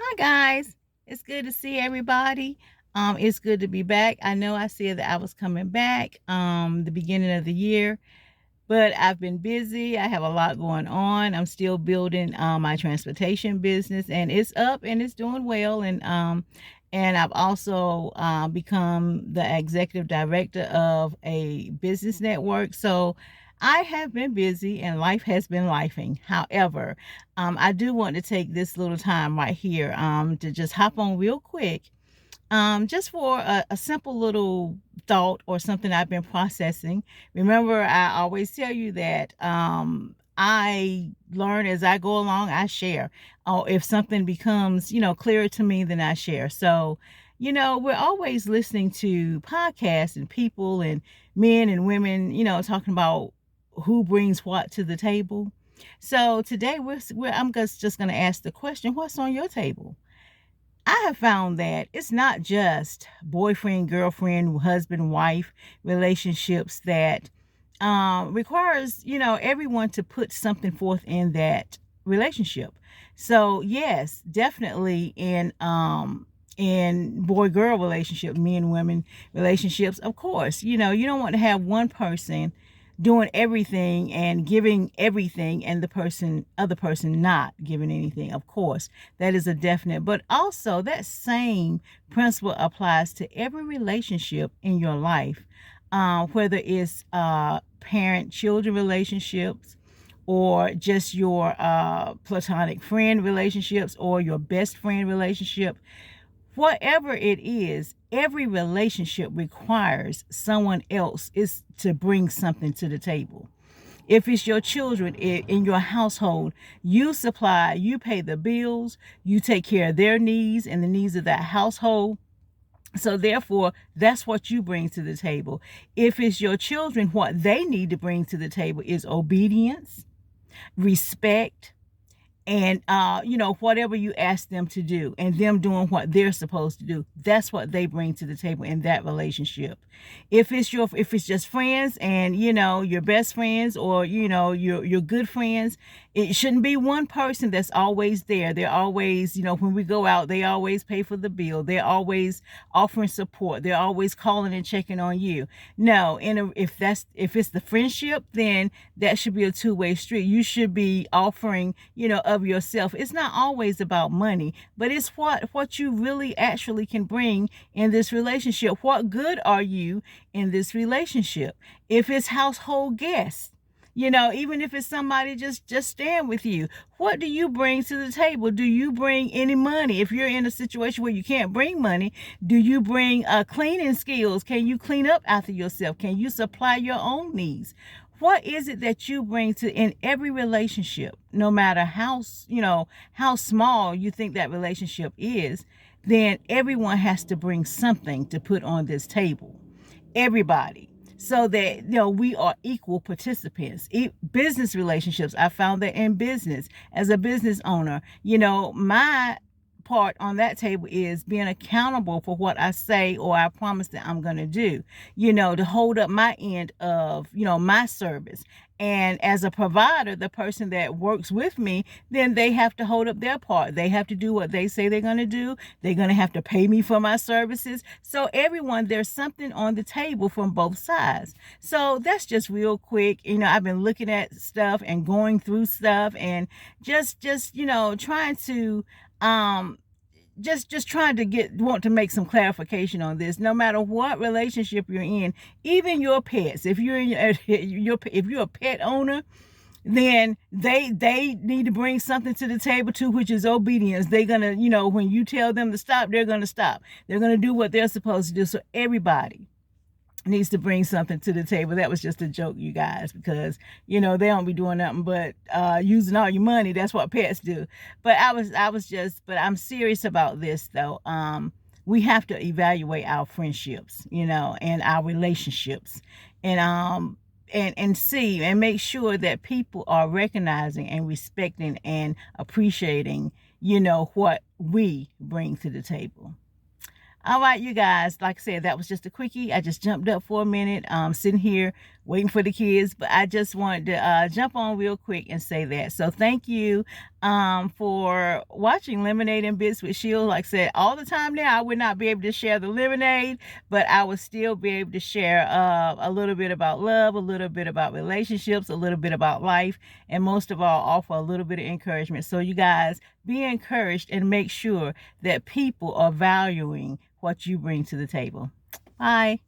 Hi guys, it's good to see everybody. It's good to be back. I know I said that I was coming back the beginning of the year, but I've been busy. I have a lot going on. I'm still building my transportation business, and it's up and it's doing well. And I've also become the executive director of a business network. So I have been busy, and life has been lifing. However, I do want to take this little time right here to just hop on real quick, just for a simple little thought or something I've been processing. Remember, I always tell you that I learn as I go along, I share. Or if something becomes, clearer to me, then I share. So, we're always listening to podcasts and people and men and women, talking about who brings what to the table. So today I'm just going to ask the question, what's on your table? I have found that it's not just boyfriend, girlfriend, husband, wife relationships that requires, everyone to put something forth in that relationship. So yes, definitely in boy girl relationship, men women relationships, of course, you don't want to have one person doing everything and giving everything and the other person not giving anything. Of course, that is a definite, but also that same principle applies to every relationship in your life, whether it's parent children relationships, or just your platonic friend relationships, or your best friend relationship. Whatever it is, every relationship requires someone else is to bring something to the table. If it's your children in your household, you supply, you pay the bills, you take care of their needs and the needs of that household. So therefore, that's what you bring to the table. If it's your children, what they need to bring to the table is obedience, respect, and whatever you ask them to do, and them doing what they're supposed to do, that's what they bring to the table in that relationship. If it's just friends, and your best friends, or your good friends, it shouldn't be one person that's always there. They're always, when we go out, they always pay for the bill, they're always offering support, they're always calling and checking on you. No, if it's the friendship, then that should be a two-way street. You should be offering, of yourself. It's not always about money, but it's what you really actually can bring in this relationship. What good are you in this relationship? If it's household guests, even if it's somebody just staying with you, what do you bring to the table? Do you bring any money? If you're in a situation where you can't bring money, do you bring cleaning skills? Can you clean up after yourself? Can you supply your own needs? What is it that you bring to in every relationship? No matter how small you think that relationship is, then everyone has to bring something to put on this table. Everybody. So that we are equal participants. Business relationships, I found that in business, as a business owner, my part on that table is being accountable for what I say or I promise that I'm going to do, to hold up my end of, my service. And as a provider, the person that works with me, then they have to hold up their part. They have to do what they say they're going to do. They're going to have to pay me for my services. So everyone, there's something on the table from both sides. So that's just real quick. I've been looking at stuff and going through stuff, and just trying to um just trying to want to make some clarification on this. No matter what relationship you're in, even your pets, if you're in if you're a pet owner, then they need to bring something to the table too, which is obedience. They're gonna, when you tell them to stop, they're gonna stop. They're gonna do what they're supposed to do. So everybody needs to bring something to the table. That was just a joke, you guys, because they don't be doing nothing but using all your money. That's what pets do. But but I'm serious about this though. We have to evaluate our friendships, and our relationships, and and see and make sure that people are recognizing and respecting and appreciating, what we bring to the table. All right, you guys, like I said, that was just a quickie. I just jumped up for a minute, sitting here waiting for the kids. But I just wanted to jump on real quick and say that. So thank you for watching Lemonade and Bits with Sheila. Like I said, all the time now, I would not be able to share the lemonade, but I would still be able to share a little bit about love, a little bit about relationships, a little bit about life, and most of all, offer a little bit of encouragement. So you guys be encouraged and make sure that people are valuing what you bring to the table. Bye.